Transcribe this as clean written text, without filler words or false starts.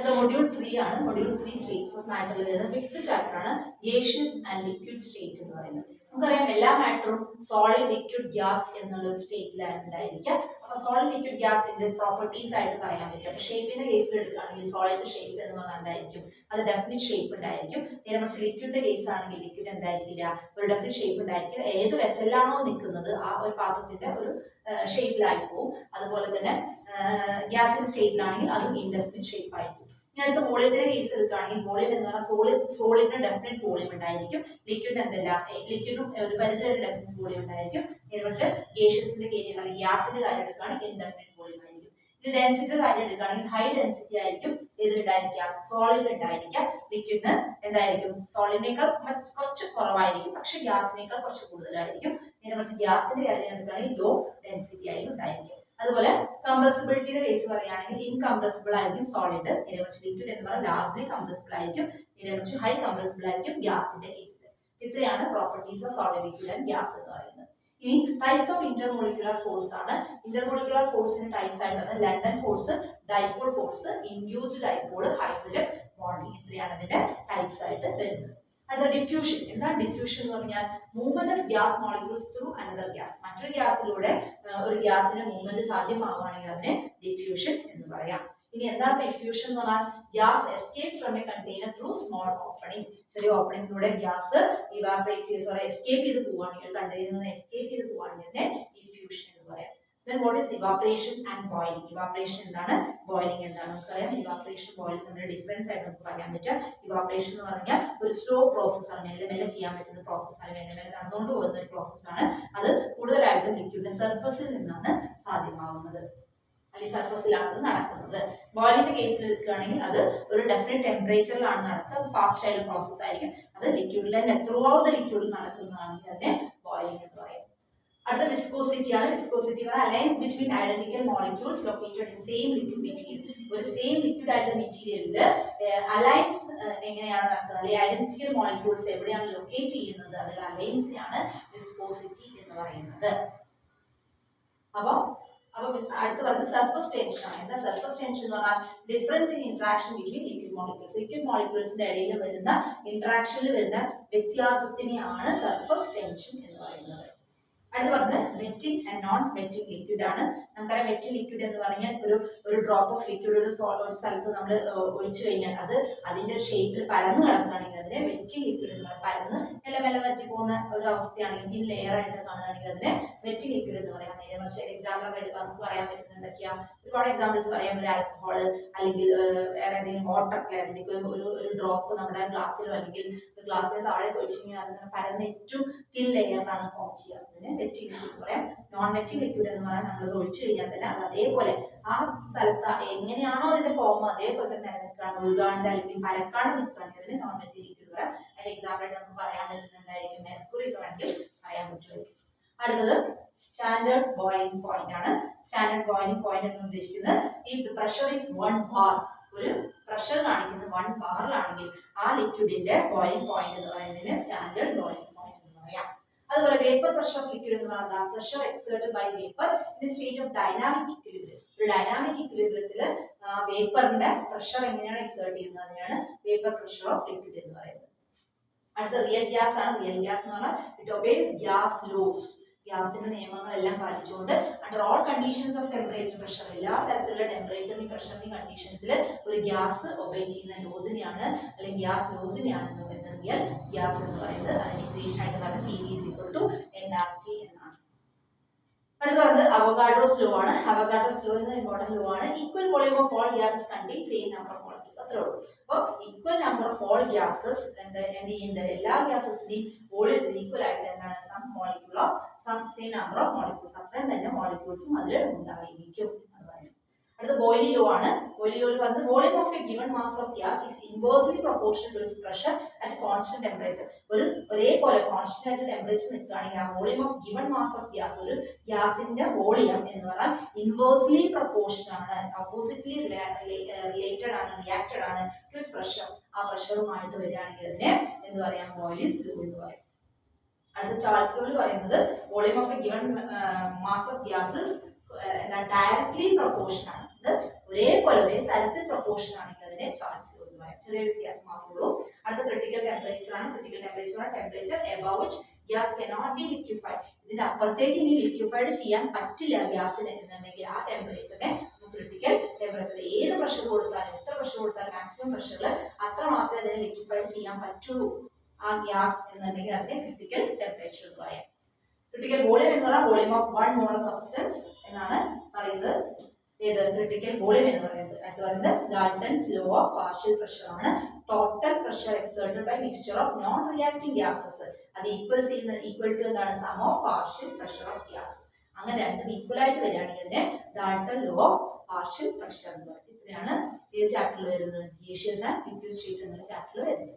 അടുത്ത മൊഡ്യൂൾ 3 ആണ്. Module 3 States of മാറ്ററിൽ വരുന്ന 5th ചാപ്റ്റർ ആണ് ഗേഷ്യസ് ആൻഡ് ലിക്വിഡ് സ്റ്റേറ്റ് എന്ന് പറയുന്നത്. നമുക്കറിയാം എല്ലാ മാറ്ററും സോളിഡ് ലിക്വിഡ് ഗ്യാസ് എന്നുള്ള സ്റ്റേറ്റിലാണ് ഉണ്ടായിരിക്കുക. അപ്പൊ സോളിഡ് ലിക്വിഡ് ഗ്യാസിന്റെ പ്രോപ്പർട്ടീസ് ആയിട്ട് പറയാൻ പറ്റും. അപ്പൊ ഷേപ്പിന്റെ കേസ് എടുക്കുകയാണെങ്കിൽ സോളിഡ് ഷേപ്പ് എന്ന് പറഞ്ഞാൽ എന്തായിരിക്കും? അത് ഡെഫിനിറ്റ് ഷേപ്പ് ഉണ്ടായിരിക്കും. നേരെ മറിച്ച് ലിക്വിഡിന്റെ കേസ് ആണെങ്കിൽ ലിക്വിഡ് എന്തായിരിക്കില്ല, ഒരു ഡെഫിനിറ്റ് ഷേപ്പ് ഉണ്ടായിരിക്കും. ഏത് വെസലാണോ നിൽക്കുന്നത് ആ ഒരു പാത്രത്തിന്റെ ഒരു ഷേപ്പിലായി പോകും. അതുപോലെ തന്നെ ഗ്യാസിന്റെ സ്റ്റേറ്റിലാണെങ്കിൽ അതും ഇൻഡെഫിനിറ്റ് ഷേപ്പ് ആയിരിക്കും. ഇനി അടുത്ത വോളിയത്തിന്റെ കേസ് എടുക്കുകയാണെങ്കിൽ വോളിയം എന്ന് പറഞ്ഞാൽ സോളിഡിന് ഡെഫിനറ്റ് വോളിയം ഉണ്ടായിരിക്കും. ലിക്വിഡ് എന്തല്ല, ലിക്വിഡും ഒരു പരിധി വരെ ഡെഫിനറ്റ് വോളിയം ഉണ്ടായിരിക്കും. നേരെ ഗേഷ്യസിന്റെ കാര്യം അല്ലെങ്കിൽ ഗ്യാസിന്റെ കാര്യം എടുക്കുകയാണെങ്കിൽ ഇൻഡെഫിനറ്റ് വോളിയം ആയിരിക്കും. ഇനി ഡെൻസിറ്റിയുടെ കാര്യം എടുക്കുകയാണെങ്കിൽ ഹൈ ഡെൻസിറ്റി ആയിരിക്കും ഇതിലുണ്ടായിരിക്കാം, സോളിഡ് ഉണ്ടായിരിക്കാം. ലിക്വിഡിന് എന്തായിരിക്കും, സോളിഡിനേക്കാൾ കുറച്ച് കുറവായിരിക്കും, പക്ഷെ ഗ്യാസിനേക്കാൾ കുറച്ച് കൂടുതലായിരിക്കും. നേരെ മറിച്ച് ഗ്യാസിന്റെ കാര്യം എടുക്കുകയാണെങ്കിൽ ലോ ഡെൻസിറ്റി ആയി ഉണ്ടായിരിക്കും. അതുപോലെ കംപ്രസിബിലിറ്റിയുടെ കേസ് പറയുകയാണെങ്കിൽ ഇൻകംപ്രസിബിൾ ആയിരിക്കും സോളിഡ്. നേരെ മറിച്ച് ലിക്വിഡ് എന്ന് പറഞ്ഞാൽ ലാർജ്ലി കംപ്രസിബിൾ ആയിരിക്കും. നേരെ മറിച്ച് ഹൈ കംപ്രസിബിൾ ആയിരിക്കും ഗ്യാസിന്റെ കേസിൽ. ഇത്രയാണ് properties of solid, liquid and gas എന്ന് പറയുന്നത്. ഇനി ടൈപ്സ് ഓഫ് ഇന്റർമോളിക്കുലർ ഫോഴ്സ് ആണ്. ഇന്റർമോളിക്കുലർ ഫോഴ്സിന്റെ ടൈപ്സ് ആയിട്ട് വന്നത് London force, dipole force, induced dipole, hydrogen bonding. ഇത്രയാണ് ഇതിന്റെ ടൈപ്സ് ആയിട്ട് വരുന്നത്. അടുത്ത ഡിഫ്യൂഷൻ. എന്താണ് ഡിഫ്യൂഷൻ എന്ന് പറഞ്ഞാൽ movement of gas molecules through another gas. മറ്റൊരു ഗ്യാസിലൂടെ ഒരു ഗ്യാസിന്റെ മൂവ്മെന്റ് സാധ്യമാവുകയാണെങ്കിൽ അതിനെ ഡിഫ്യൂഷൻ എന്ന് പറയാം. ഇനി എന്താണ് ഡിഫ്യൂഷൻ എന്ന് പറഞ്ഞാൽ gas escapes from A container through small opening. ചെറിയ ഓപ്പണിംഗിലൂടെ ഗ്യാസ് എസ്കേപ്പ് ചെയ്ത് പോവുകയാണെങ്കിൽ, കണ്ടെയ്നറിൽ നിന്ന് എസ്കേപ്പ് ചെയ്ത് പോവുകയാണെങ്കിൽ അതിനെ ഡിഫ്യൂഷൻ എന്ന് പറയാം. Then what is evaporation and boiling? Evaporation എന്താണ്, boiling എന്താണ്? നമുക്കറിയാം evaporation boiling തമ്മിലുള്ള ഡിഫറൻസ് ആയിട്ട് നമുക്ക് പറയാൻ പറ്റും. evaporation എന്ന് പറഞ്ഞാൽ ഒരു സ്ലോ പ്രോസസ് ആണ്, മെല്ലെ മെല്ലെ ചെയ്യാൻ പറ്റുന്ന പ്രോസസ് ആണ്, മെല്ലെ മെല്ലെ നടന്നുകൊണ്ട് പോകുന്ന ഒരു പ്രോസസ് ആണ്. അത് കൂടുതലായിട്ടും ലിക്വിഡിന്റെ സർഫസിൽ നിന്നാണ് സാധ്യമാവുന്നത്, അല്ലെങ്കിൽ സർഫസിലാണ് നടക്കുന്നത്. ബോയിലിന്റെ കേസിൽ എടുക്കുകയാണെങ്കിൽ അത് ഒരു ഡെഫിനറ്റ് ടെമ്പറേച്ചറിലാണ് നടക്കുക. അത് ഫാസ്റ്റ് ആയിട്ടുള്ള പ്രോസസ് ആയിരിക്കും. അത് ലിക്വിഡിൽ ത്രൂ ഔട്ട് ദ ലിക്വിഡിൽ നടക്കുന്നതാണെങ്കിൽ അതിനെ ബോയിലിംഗ് എന്ന് പറയും. അടുത്ത വിസ്കോസിറ്റി ആണ്. Viscosity alliance between identical molecules located in same liquid material. ഒരു സെയിം ലിക്വിഡ് ആയിട്ടുള്ള മെറ്റീരിയലിൽ അലയൻസ് എങ്ങനെയാണ് നടക്കുന്നത്, അല്ലെങ്കിൽ ഐഡന്റിക്കൽ മോളിക്യൂൾസ് എവിടെയാണ് ലൊക്കേറ്റ് ചെയ്യുന്നത്, അതിൽ അലയൻസിനെയാണ് വിസ്കോസിറ്റി എന്ന് പറയുന്നത്. അപ്പോൾ അടുത്ത് പറയുന്നത് സർഫസ് ടെൻഷൻ ആണ്. എന്താ സർഫസ് ടെൻഷൻ എന്ന് പറഞ്ഞാൽ difference in interaction between liquid molecules. Liquid മോളിക്യൂൾസിന്റെ ഇടയിൽ വരുന്ന ഇന്ററാക്ഷനിൽ വരുന്ന വ്യത്യാസത്തിനെയാണ് സർഫസ് ടെൻഷൻ എന്ന് പറയുന്നത്. അടുത്ത് പറഞ്ഞത് wetting and non wetting liquid ആണ്. നമുക്കറിയാം വെറ്റിംഗ് ലിക്വിഡ് എന്ന് പറഞ്ഞാൽ ഒരു ഡ്രോപ്പ് ഓഫ് ലിക്വിഡ് ഒരു സ്ഥലത്ത് നമ്മൾ ഒഴിച്ചു കഴിഞ്ഞാൽ അത് അതിന്റെ ഷേപ്പിൽ പരന്ന് കിടക്കുകയാണെങ്കിൽ അതിനെ വെറ്റിംഗ് ലിക്വിഡ് എന്ന് പറയാം. പരന്ന് മെല്ലെ മെല്ലെ വറ്റി പോകുന്ന ഒരു അവസ്ഥയാണെങ്കിൽ തിൻ ലെയർ ആയിട്ട് കാണുകയാണെങ്കിൽ അതിനെ വെറ്റിംഗ് ലിക്വിഡ് എന്ന് പറയാം. നേരെ മറിച്ച് എക്സാമ്പിൾ നമുക്ക് പറയാൻ പറ്റുന്നത് എന്തൊക്കെയാണ്, ഒരുപാട് എക്സാമ്പിൾസ് പറയാം. ഒരു ആൽക്കഹോൾ അല്ലെങ്കിൽ വേറെ ഏതെങ്കിലും വാട്ടർ, അതിലേക്ക് ഒരു ഡ്രോപ്പ് നമ്മുടെ ഗ്ലാസ്സിലോ അല്ലെങ്കിൽ ഗ്ലാസ്സിന് താഴെ ഒഴിച്ചു കഴിഞ്ഞാൽ അതിങ്ങനെ പരന്ന് ഏറ്റവും തിൻ ലെയറിലാണ് ഫോം ചെയ്യുക. അതിന് വെറ്റിംഗ് ലിക്വിഡ് പറയാം. നോൺ വെറ്റിംഗ് ലിക്വിഡ് എന്ന് പറഞ്ഞാൽ നമ്മളത് ഒഴിച്ചു കഴിഞ്ഞാൽ തന്നെ അത് അതേപോലെ ആ സ്ഥലത്ത് എങ്ങനെയാണോ അതിന്റെ ഫോം അതേപോലെ തന്നെ നിൽക്കുകയാണ്, ഒഴുകാണ്ട് അല്ലെങ്കിൽ പരക്കാണ്ട് നിൽക്കുകയാണെങ്കിൽ അതിന് നോൺ വെറ്റിംഗ് ലിക്വിഡ് പറയാം. അതിന് എക്സാമ്പിൾ ആയിട്ട് നമുക്ക് പറയാൻ പറ്റുന്നത് എന്തായിരിക്കും, മെർക്കുറി വേണമെങ്കിൽ പറയാൻ പറ്റുമായിരിക്കും. അടുത്തത് സ്റ്റാൻഡേർഡ് ബോയിലിംഗ് പോയിന്റ് ആണ്. സ്റ്റാൻഡേർഡ് ബോയിലിംഗ് പോയിന്റ് എന്ന് ഉദ്ദേശിക്കുന്നത് ഈ പ്രഷർ ഈസ് 1 bar, ഒരു പ്രഷർ കാണിക്കുന്നത് 1 ബാറിലാണെങ്കിൽ ആ ലിക്വിഡിന്റെ ബോയിലിംഗ് പോയിന്റ് എന്ന് പറയുന്നതിന് സ്റ്റാൻഡേർഡ് ബോയിലിംഗ് പോയിന്റ് എന്ന് പറയാം. അതുപോലെ വേപ്പർ പ്രഷർ ഓഫ് ലിക്വിഡ് എന്ന് പറയുന്നത് pressure exerted by vapour in state of dynamic equilibrium. ഒരു ഡൈനാമിക് ഇക്വിലിബ്രിയത്തിൽ വേപ്പറിന്റെ പ്രഷർ എങ്ങനെയാണ് എക്സേർട്ട് ചെയ്യുന്നത്, അതിനാണ് വേപ്പർ പ്രഷർ ഓഫ് ലിക്വിഡ് എന്ന് പറയുന്നത്. അടുത്ത റിയൽ ഗ്യാസ് ആണ്. റിയൽ ഗ്യാസ് എന്ന് പറഞ്ഞാൽ ഇറ്റ് ഒബേസ് ഗ്യാസ് ലോസ്. ഗ്യാസിന്റെ നിയമങ്ങളെല്ലാം പാലിച്ചുകൊണ്ട് under all conditions of temperature pressure, എല്ലാ തരത്തിലുള്ള ടെമ്പറേച്ചറിനും പ്രഷറിനും കണ്ടീഷൻസിൽ ഒരു ഗ്യാസ് ഒബേ ചെയ്യുന്ന ലോസിനെയാണ് അല്ലെങ്കിൽ ഗ്യാസ് ലോസിനെയാണ് റിയൽ ഗ്യാസ് എന്ന് പറയുന്നത്. അതിന് ഇക്വേഷൻ ആയിട്ട് പറയുന്നത് P is equal to nRT എന്നാണ്. അടുത്ത പറയുന്നത് അവഗാഡ്രോസ് ലോ ആണ്. അവഗാഡ്രോസ് ലോ എന്ന ഇമ്പോർട്ടന്റ് ലോ ആണ്. Equal volume of all gases contain same number of molecules. അത്രേ ഉള്ളൂ. അപ്പോൾ equal number of all gases എന്ത് ചെയ്യുന്നത്, എല്ലാ ഗ്യാസസിന്റെയും വോളിയത്തിന് ഈക്വൽ ആയിട്ട് എന്താണ് some molecule of some same number of molecules, അത്രയും തന്നെ മോളിക്യൂൾസും അതിൽ ഉണ്ടായിരിക്കും എന്ന് പറയുന്നത്. അടുത്ത ബോയിലി ലോ ആണ്. ബോയിലി ലോയിൽ പറഞ്ഞത് volume of a given mass of gas is inversely proportional to its pressure at constant temperature. ഒരേപോലെ കോൺസ്റ്റന്റ് ആയിട്ട് ടെമ്പറേച്ചർ നിൽക്കുകയാണെങ്കിൽ ആ volume of given mass of gas, ഒരു ഗ്യാസിന്റെ വോളിയം എന്ന് പറഞ്ഞാൽ ഇൻവേഴ്സ്ലി പ്രൊപ്പോർഷണൽ ആണ്, ഓപ്പോസിറ്റ്ലി റിലേറ്റഡ് ആണ്, റിയാക്റ്റഡ് ആണ് ടു ഇറ്റ്സ് പ്രഷർ. ആ പ്രഷറുമായിട്ട് വരികയാണെങ്കിൽ അതിനെ എന്ത് പറയാം, ബോയിലിംഗ് ലോ എന്ന് പറയും. അടുത്ത ചാൾസ് ലോയിൽ പറയുന്നത് volume of a given mass of gases directly proportion ആണ്. ഇത് ഒരേപോലെ ഒരേ തരത്തിൽ പ്രൊപ്പോർഷൻ ആണെങ്കിൽ വരുന്നതിനെ ചാൾസ് ലോ എന്ന് പറയാം. ചെറിയ വ്യത്യാസം മാത്രമേ ഉള്ളൂ. അടുത്ത ക്രിട്ടിക്കൽ ടെമ്പറേച്ചർ ആണ്. Temperature above which gas cannot be liquefied. ഇതിന്റെ അപ്പുറത്തേക്ക് ഇനി ലിക്വിഫൈഡ് ചെയ്യാൻ പറ്റില്ല ഗ്യാസിന് എന്നുണ്ടെങ്കിൽ ആ ടെമ്പറേച്ചറിനെ ക്രിട്ടിക്കൽ ടെമ്പറേച്ചർ. ഏത് പ്രഷർ കൊടുത്താലും, എത്ര പ്രഷർ കൊടുത്താലും, മാക്സിമം പ്രഷറിൽ അത്ര മാത്രമേ അതിനെ ലിക്വിഫൈഡ് ചെയ്യാൻ പറ്റുള്ളൂ ആ ഗ്യാസ് എന്നുണ്ടെങ്കിൽ അതിനെ ക്രിട്ടിക്കൽ ടെമ്പറേച്ചർ എന്ന് പറയാം. ക്രിട്ടിക്കൽ വോളിയം എന്ന് പറഞ്ഞാൽ volume of one mole substance എന്നാണ് പറയുന്നത്. ഏത് ക്രിട്ടിക്കൽ വോളിയം എന്ന് പറയുന്നത്. അടുത്ത് പറയുന്നത് Dalton's law of partial pressure ആണ്. Total pressure exerted by mixture of non reacting gases. അത് ഈക്വൽ ടു എന്താണ്? Sum of partial pressure of gas. അങ്ങനെ രണ്ടും ഈക്വൽ ആയിട്ട് വരികയാണെങ്കിൽ ഇതിനെ Dalton law of partial pressure എന്ന് പറയും. ഇത്രയാണ് ഏത് ചാപ്റ്ററിൽ വരുന്നത്? ഗേഷ്യസ് ആൻഡ് ലിക്വിഡ് സ്റ്റേറ്റ് എന്ന ചാപ്റ്ററിൽ വരുന്നത്.